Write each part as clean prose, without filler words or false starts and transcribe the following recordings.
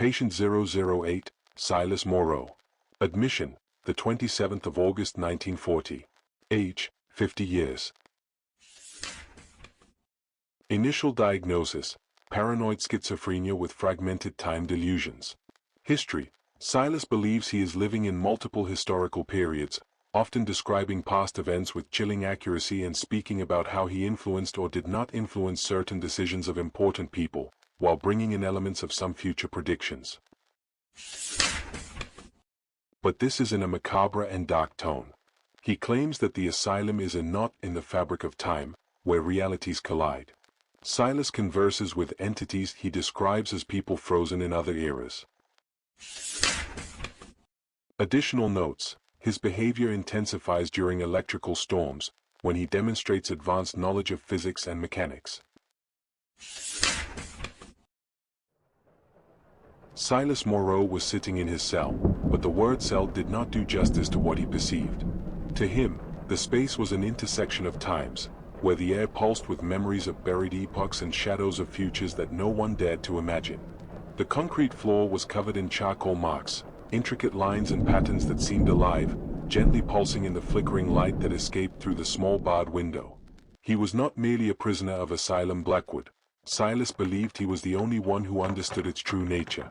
Patient 008, Silas Moreau. Admission, the 27th of August 1940. Age, 50 years. Initial diagnosis, paranoid schizophrenia with fragmented time delusions. History, Silas believes he is living in multiple historical periods, often describing past events with chilling accuracy and speaking about how he influenced or did not influence certain decisions of important people, while bringing in elements of some future predictions. But this is in a macabre and dark tone. He claims that the asylum is a knot in the fabric of time, where realities collide. Silas converses with entities he describes as people frozen in other eras. Additional notes, his behavior intensifies during electrical storms, when he demonstrates advanced knowledge of physics and mechanics. Silas Moreau was sitting in his cell, but the word cell did not do justice to what he perceived. To him, the space was an intersection of times, where the air pulsed with memories of buried epochs and shadows of futures that no one dared to imagine. The concrete floor was covered in charcoal marks, intricate lines and patterns that seemed alive, gently pulsing in the flickering light that escaped through the small barred window. He was not merely a prisoner of Asylum Blackwood. Silas believed he was the only one who understood its true nature.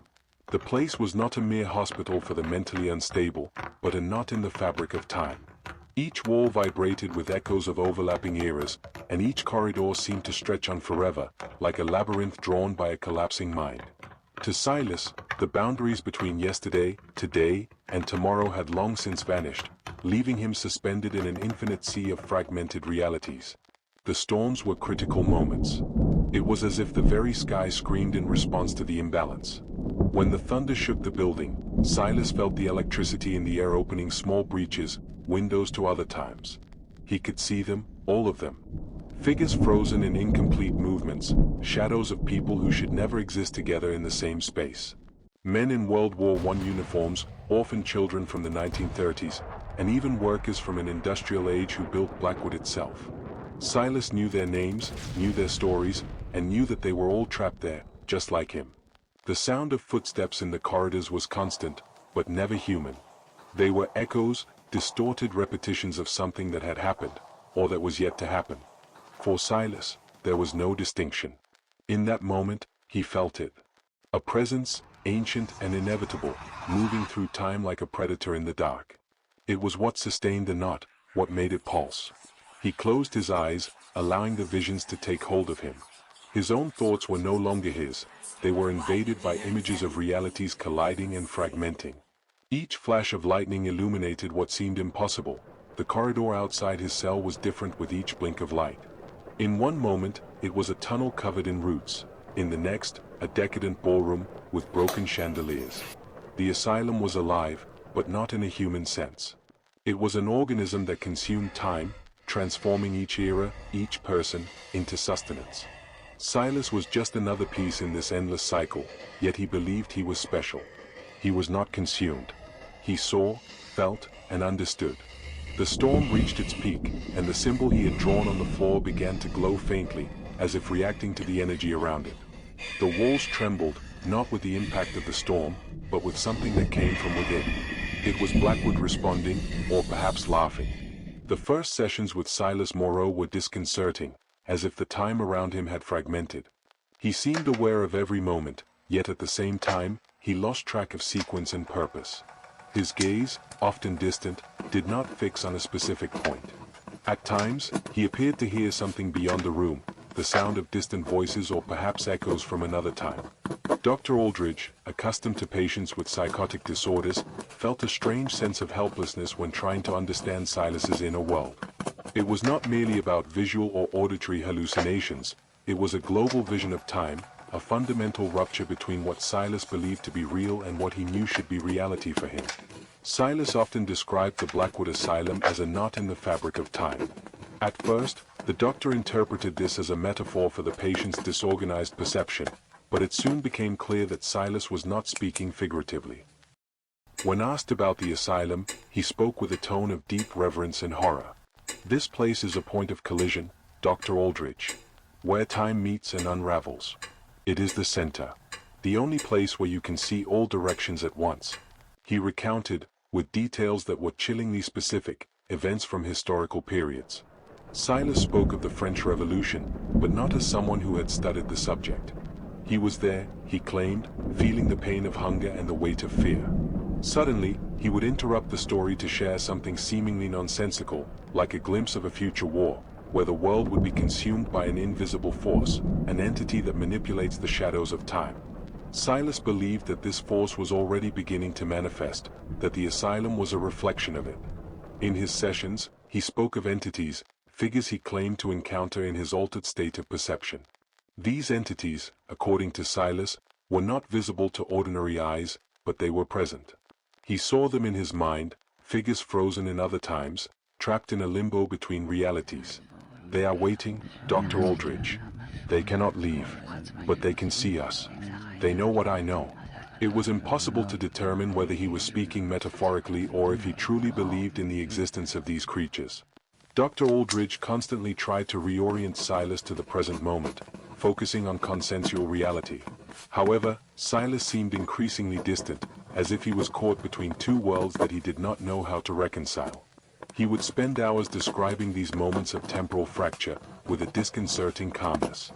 The place was not a mere hospital for the mentally unstable, but a knot in the fabric of time. Each wall vibrated with echoes of overlapping eras, and each corridor seemed to stretch on forever, like a labyrinth drawn by a collapsing mind. To Silas, the boundaries between yesterday, today, and tomorrow had long since vanished, leaving him suspended in an infinite sea of fragmented realities. The storms were critical moments. It was as if the very sky screamed in response to the imbalance. When the thunder shook the building, Silas felt the electricity in the air opening small breaches, windows to other times. He could see them, all of them. Figures frozen in incomplete movements, shadows of people who should never exist together in the same space. Men in World War I uniforms, orphan children from the 1930s, and even workers from an industrial age who built Blackwood itself. Silas knew their names, knew their stories, and knew that they were all trapped there, just like him. The sound of footsteps in the corridors was constant, but never human. They were echoes, distorted repetitions of something that had happened, or that was yet to happen. For Silas, there was no distinction. In that moment, he felt it. A presence, ancient and inevitable, moving through time like a predator in the dark. It was what sustained the knot, what made it pulse. He closed his eyes, allowing the visions to take hold of him. His own thoughts were no longer his. They were invaded by images of realities colliding and fragmenting. Each flash of lightning illuminated what seemed impossible. The corridor outside his cell was different with each blink of light. In one moment, it was a tunnel covered in roots. In the next, a decadent ballroom with broken chandeliers. The asylum was alive, but not in a human sense. It was an organism that consumed time, transforming each era, each person, into sustenance. Silas was just another piece in this endless cycle, yet he believed he was special. He was not consumed. He saw, felt, and understood. The storm reached its peak, and the symbol he had drawn on the floor began to glow faintly, as if reacting to the energy around it. The walls trembled, not with the impact of the storm, but with something that came from within. It was Blackwood responding, or perhaps laughing. The first sessions with Silas Moreau were disconcerting, as if the time around him had fragmented. He seemed aware of every moment, yet at the same time, he lost track of sequence and purpose. His gaze, often distant, did not fix on a specific point. At times, he appeared to hear something beyond the room, the sound of distant voices or perhaps echoes from another time. Dr. Aldridge, accustomed to patients with psychotic disorders, felt a strange sense of helplessness when trying to understand Silas's inner world. It was not merely about visual or auditory hallucinations, it was a global vision of time, a fundamental rupture between what Silas believed to be real and what he knew should be reality for him. Silas often described the Blackwood Asylum as a knot in the fabric of time. At first, the doctor interpreted this as a metaphor for the patient's disorganized perception, but it soon became clear that Silas was not speaking figuratively. When asked about the asylum, he spoke with a tone of deep reverence and horror. This place is a point of collision, Dr. Aldridge, where time meets and unravels. It is the center. the only place where you can see all directions at once. He recounted, with details that were chillingly specific, events from historical periods. Silas spoke of the French Revolution, but not as someone who had studied the subject. He was there, he claimed, feeling the pain of hunger and the weight of fear. Suddenly, he would interrupt the story to share something seemingly nonsensical, like a glimpse of a future war, where the world would be consumed by an invisible force, an entity that manipulates the shadows of time. Silas believed that this force was already beginning to manifest, that the asylum was a reflection of it. In his sessions, he spoke of entities, figures he claimed to encounter in his altered state of perception. These entities, according to Silas, were not visible to ordinary eyes, but they were present. He saw them in his mind, figures frozen in other times, trapped in a limbo between realities. They are waiting, Dr. Aldridge. They cannot leave, but they can see us. They know what I know. It was impossible to determine whether he was speaking metaphorically or if he truly believed in the existence of these creatures. Dr. Aldridge constantly tried to reorient Silas to the present moment, focusing on consensual reality. However, Silas seemed increasingly distant, as if he was caught between two worlds that he did not know how to reconcile. He would spend hours describing these moments of temporal fracture, with a disconcerting calmness.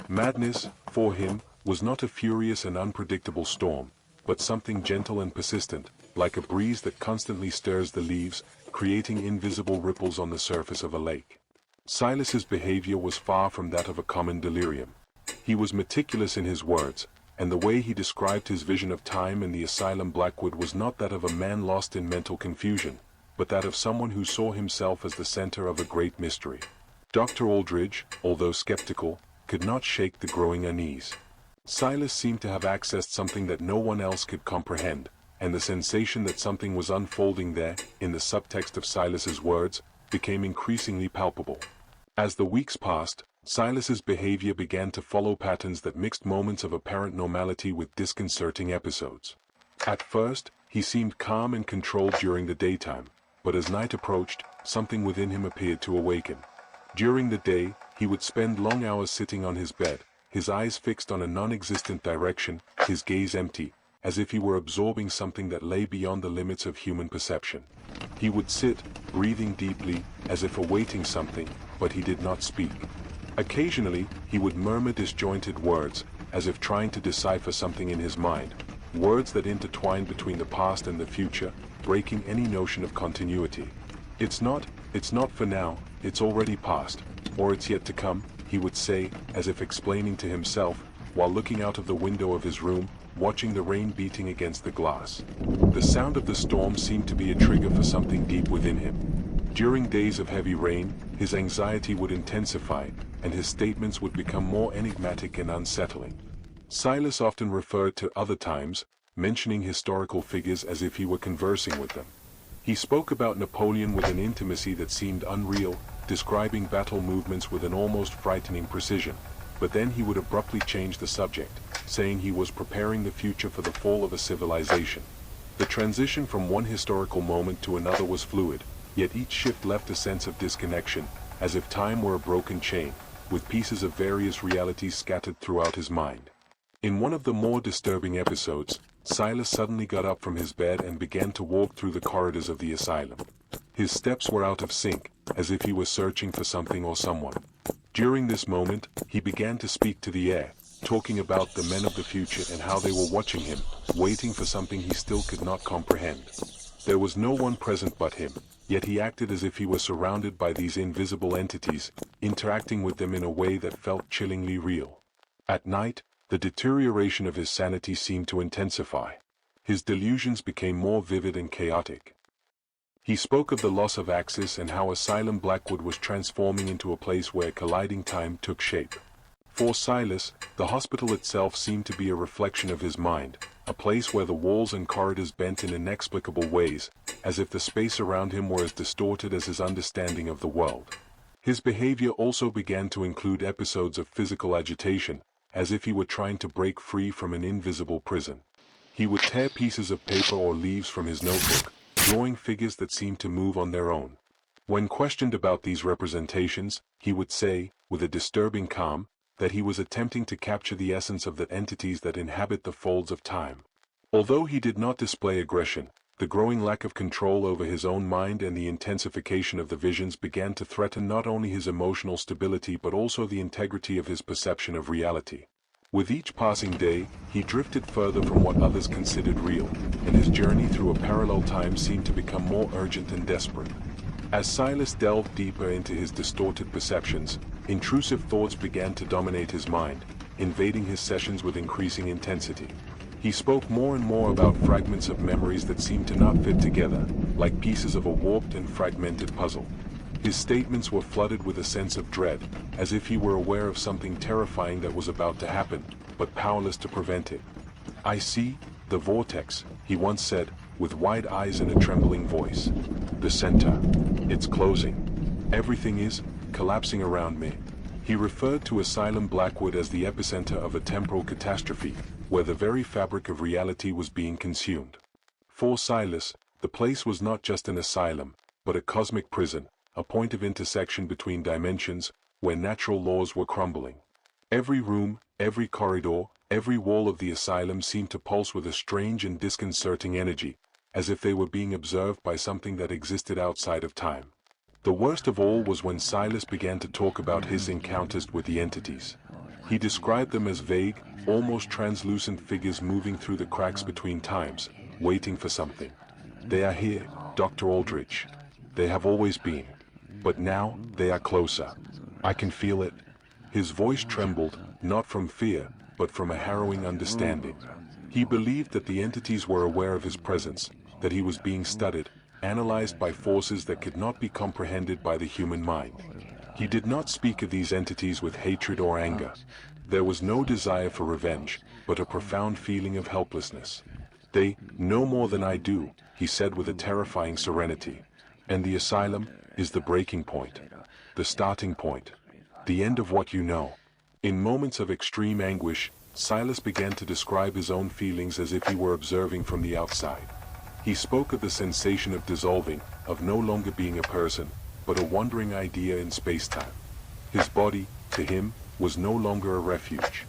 Madness, for him, was not a furious and unpredictable storm, but something gentle and persistent, like a breeze that constantly stirs the leaves, creating invisible ripples on the surface of a lake. Silas's behavior was far from that of a common delirium. He was meticulous in his words, and the way he described his vision of time in the asylum Blackwood was not that of a man lost in mental confusion, but that of someone who saw himself as the center of a great mystery. Dr. Aldridge, although skeptical, could not shake the growing unease. Silas seemed to have accessed something that no one else could comprehend, and the sensation that something was unfolding there, in the subtext of Silas's words, became increasingly palpable. As the weeks passed, Silas's behavior began to follow patterns that mixed moments of apparent normality with disconcerting episodes. At first, he seemed calm and controlled during the daytime, but as night approached, something within him appeared to awaken. During the day, he would spend long hours sitting on his bed, his eyes fixed on a non-existent direction, his gaze empty, as if he were absorbing something that lay beyond the limits of human perception. He would sit, breathing deeply, as if awaiting something, but he did not speak. Occasionally, he would murmur disjointed words, as if trying to decipher something in his mind, words that intertwined between the past and the future, breaking any notion of continuity. It's not for now, it's already past, or it's yet to come, he would say, as if explaining to himself, while looking out of the window of his room, watching the rain beating against the glass. The sound of the storm seemed to be a trigger for something deep within him. During days of heavy rain, his anxiety would intensify, and his statements would become more enigmatic and unsettling. Silas often referred to other times, mentioning historical figures as if he were conversing with them. He spoke about Napoleon with an intimacy that seemed unreal, describing battle movements with an almost frightening precision, but then he would abruptly change the subject, saying he was preparing the future for the fall of a civilization. The transition from one historical moment to another was fluid, yet each shift left a sense of disconnection, as if time were a broken chain, with pieces of various realities scattered throughout his mind. In one of the more disturbing episodes, Silas suddenly got up from his bed and began to walk through the corridors of the asylum. His steps were out of sync, as if he was searching for something or someone. During this moment, he began to speak to the air, talking about the men of the future and how they were watching him, waiting for something he still could not comprehend. There was no one present but him, yet he acted as if he were surrounded by these invisible entities, interacting with them in a way that felt chillingly real. At night, the deterioration of his sanity seemed to intensify. His delusions became more vivid and chaotic. He spoke of the loss of access and how Asylum Blackwood was transforming into a place where colliding time took shape. For Silas, the hospital itself seemed to be a reflection of his mind, a place where the walls and corridors bent in inexplicable ways, as if the space around him were as distorted as his understanding of the world. His behavior also began to include episodes of physical agitation, as if he were trying to break free from an invisible prison. He would tear pieces of paper or leaves from his notebook, drawing figures that seemed to move on their own. When questioned about these representations, he would say, with a disturbing calm, that he was attempting to capture the essence of the entities that inhabit the folds of time. Although he did not display aggression, the growing lack of control over his own mind and the intensification of the visions began to threaten not only his emotional stability but also the integrity of his perception of reality. With each passing day, he drifted further from what others considered real, and his journey through a parallel time seemed to become more urgent and desperate. As Silas delved deeper into his distorted perceptions, intrusive thoughts began to dominate his mind, invading his sessions with increasing intensity. He spoke more and more about fragments of memories that seemed to not fit together, like pieces of a warped and fragmented puzzle. His statements were flooded with a sense of dread, as if he were aware of something terrifying that was about to happen, but powerless to prevent it. "I see the vortex," he once said, with wide eyes and a trembling voice. "The center. It's closing. Everything is collapsing around me." He referred to Asylum Blackwood as the epicenter of a temporal catastrophe, where the very fabric of reality was being consumed. For Silas, the place was not just an asylum, but a cosmic prison, a point of intersection between dimensions, where natural laws were crumbling. Every room, every corridor, every wall of the asylum seemed to pulse with a strange and disconcerting energy, as if they were being observed by something that existed outside of time. The worst of all was when Silas began to talk about his encounters with the entities. He described them as vague, almost translucent figures moving through the cracks between times, waiting for something. "They are here, Dr. Aldrich. They have always been. But now, they are closer. I can feel it." His voice trembled, not from fear, but from a harrowing understanding. He believed that the entities were aware of his presence, that he was being studied, analyzed by forces that could not be comprehended by the human mind. He did not speak of these entities with hatred or anger. There was no desire for revenge, but a profound feeling of helplessness. "They know more than I do," he said with a terrifying serenity. "And the asylum is the breaking point, the starting point, the end of what you know." In moments of extreme anguish, Silas began to describe his own feelings as if he were observing from the outside. He spoke of the sensation of dissolving, of no longer being a person, but a wandering idea in space-time. His body, to him, was no longer a refuge.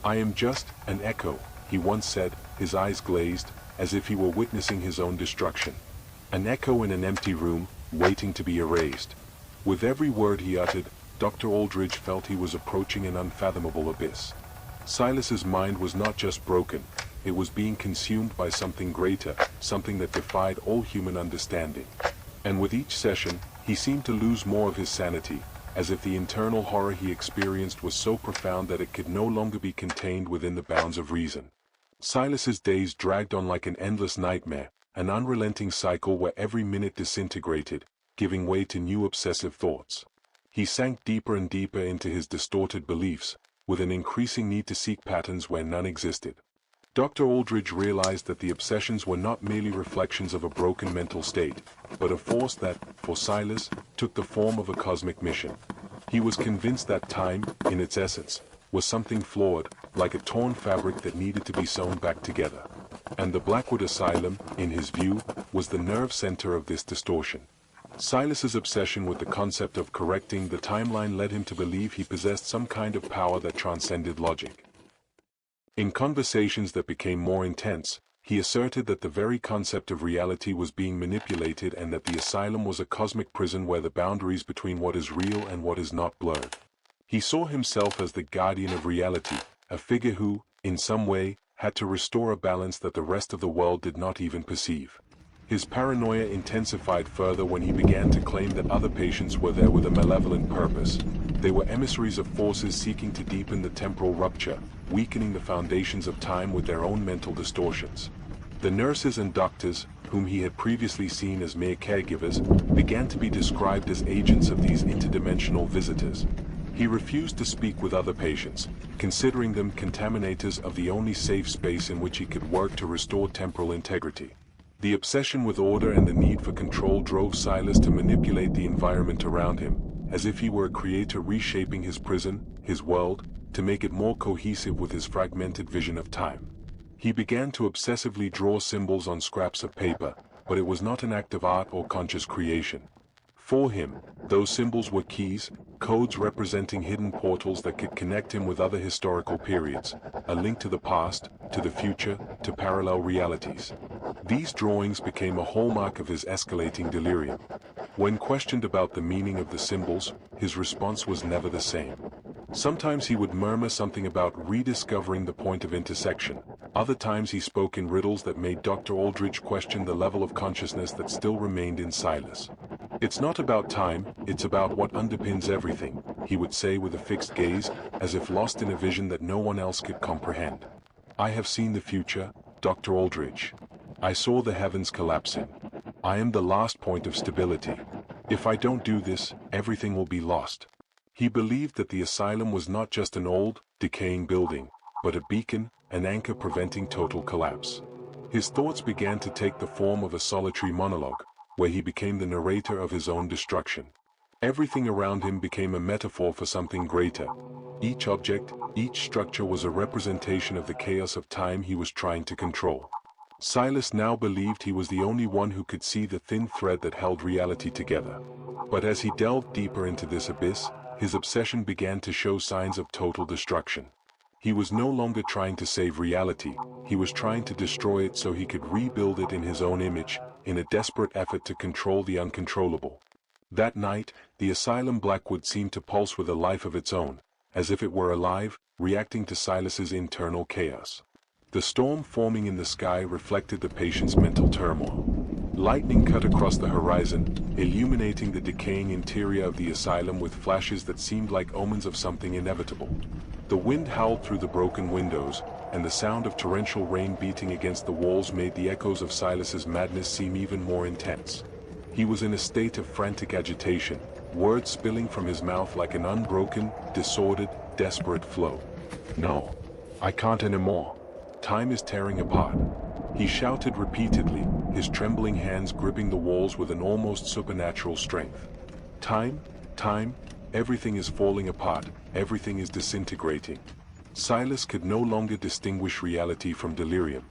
"I am just an echo," he once said, his eyes glazed, as if he were witnessing his own destruction. An echo in an empty room, waiting to be erased. With every word he uttered, Dr. Aldrich felt he was approaching an unfathomable abyss. Silas's mind was not just broken, it was being consumed by something greater, something that defied all human understanding. And with each session, he seemed to lose more of his sanity, as if the internal horror he experienced was so profound that it could no longer be contained within the bounds of reason. Silas's days dragged on like an endless nightmare, an unrelenting cycle where every minute disintegrated, giving way to new obsessive thoughts. He sank deeper and deeper into his distorted beliefs, with an increasing need to seek patterns where none existed. Dr. Aldrich realized that the obsessions were not merely reflections of a broken mental state, but a force that, for Silas, took the form of a cosmic mission. He was convinced that time, in its essence, was something flawed, like a torn fabric that needed to be sewn back together. And the Blackwood Asylum, in his view, was the nerve center of this distortion. Silas's obsession with the concept of correcting the timeline led him to believe he possessed some kind of power that transcended logic. In conversations that became more intense, he asserted that the very concept of reality was being manipulated and that the asylum was a cosmic prison where the boundaries between what is real and what is not blurred. He saw himself as the guardian of reality, a figure who, in some way, had to restore a balance that the rest of the world did not even perceive. His paranoia intensified further when he began to claim that other patients were there with a malevolent purpose. They were emissaries of forces seeking to deepen the temporal rupture, weakening the foundations of time with their own mental distortions. The nurses and doctors, whom he had previously seen as mere caregivers, began to be described as agents of these interdimensional visitors. He refused to speak with other patients, considering them contaminators of the only safe space in which he could work to restore temporal integrity. The obsession with order and the need for control drove Silas to manipulate the environment around him, as if he were a creator reshaping his prison, his world, to make it more cohesive with his fragmented vision of time. He began to obsessively draw symbols on scraps of paper, but it was not an act of art or conscious creation. For him, those symbols were keys, codes representing hidden portals that could connect him with other historical periods, a link to the past, to the future, to parallel realities. These drawings became a hallmark of his escalating delirium. When questioned about the meaning of the symbols, his response was never the same. Sometimes he would murmur something about rediscovering the point of intersection. Other times he spoke in riddles that made Dr. Aldrich question the level of consciousness that still remained in Silas. "It's not about time, it's about what underpins everything," he would say with a fixed gaze, as if lost in a vision that no one else could comprehend. "I have seen the future, Dr. Aldrich. I saw the heavens collapsing. I am the last point of stability. If I don't do this, everything will be lost." He believed that the asylum was not just an old, decaying building, but a beacon, an anchor preventing total collapse. His thoughts began to take the form of a solitary monologue, where he became the narrator of his own destruction. Everything around him became a metaphor for something greater. Each object, each structure was a representation of the chaos of time he was trying to control. Silas now believed he was the only one who could see the thin thread that held reality together. But as he delved deeper into this abyss, his obsession began to show signs of total destruction. He was no longer trying to save reality, he was trying to destroy it so he could rebuild it in his own image, in a desperate effort to control the uncontrollable. That night, the asylum Blackwood seemed to pulse with a life of its own, as if it were alive, reacting to Silas's internal chaos. The storm forming in the sky reflected the patient's mental turmoil. Lightning cut across the horizon, illuminating the decaying interior of the asylum with flashes that seemed like omens of something inevitable. The wind howled through the broken windows, and the sound of torrential rain beating against the walls made the echoes of Silas's madness seem even more intense. He was in a state of frantic agitation, words spilling from his mouth like an unbroken, disordered, desperate flow. "No, I can't anymore. Time is tearing apart," he shouted repeatedly, his trembling hands gripping the walls with an almost supernatural strength. "Time, time, everything is falling apart, everything is disintegrating." Silas could no longer distinguish reality from delirium.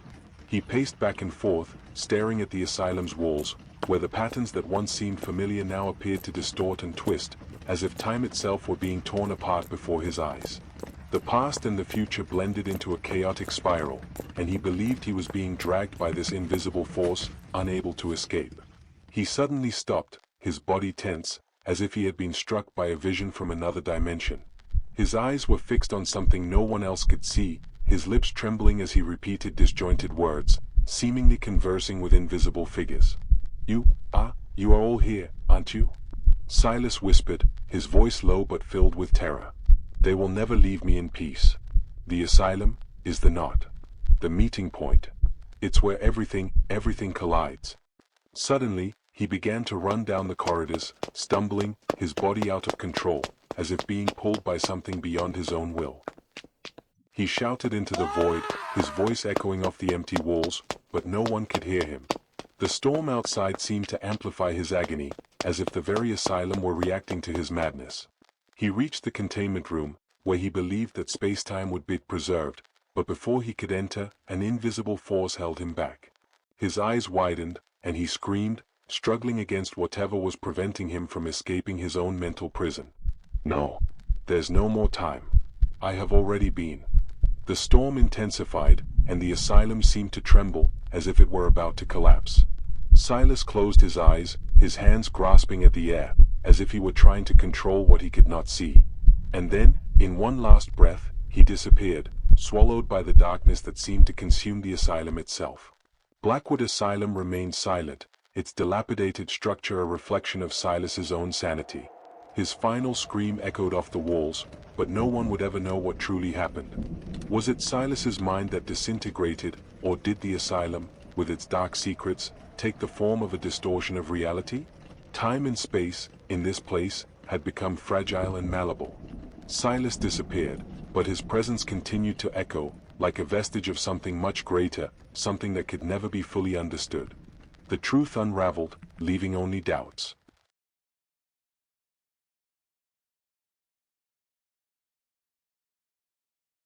He paced back and forth, staring at the asylum's walls, where the patterns that once seemed familiar now appeared to distort and twist, as if time itself were being torn apart before his eyes. The past and the future blended into a chaotic spiral, and he believed he was being dragged by this invisible force, unable to escape. He suddenly stopped, his body tense, as if he had been struck by a vision from another dimension. His eyes were fixed on something no one else could see, his lips trembling as he repeated disjointed words, seemingly conversing with invisible figures. You are all here, aren't you?" Silas whispered, his voice low but filled with terror. "They will never leave me in peace. The asylum is the knot, the meeting point. It's where everything collides." Suddenly, he began to run down the corridors, stumbling, his body out of control, as if being pulled by something beyond his own will. He shouted into the void, his voice echoing off the empty walls, but no one could hear him. The storm outside seemed to amplify his agony, as if the very asylum were reacting to his madness. He reached the containment room, where he believed that space-time would be preserved, but before he could enter, an invisible force held him back. His eyes widened, and he screamed, struggling against whatever was preventing him from escaping his own mental prison. "No, there's no more time. I have already been." The storm intensified, and the asylum seemed to tremble, as if it were about to collapse. Silas closed his eyes, his hands grasping at the air, as if he were trying to control what he could not see. And then, in one last breath, he disappeared, swallowed by the darkness that seemed to consume the asylum itself. Blackwood Asylum remained silent, its dilapidated structure a reflection of Silas's own sanity. His final scream echoed off the walls, but no one would ever know what truly happened. Was it Silas's mind that disintegrated, or did the asylum, with its dark secrets, take the form of a distortion of reality? Time and space, in this place, had become fragile and malleable. Silas disappeared, but his presence continued to echo, like a vestige of something much greater, something that could never be fully understood. The truth unraveled, leaving only doubts.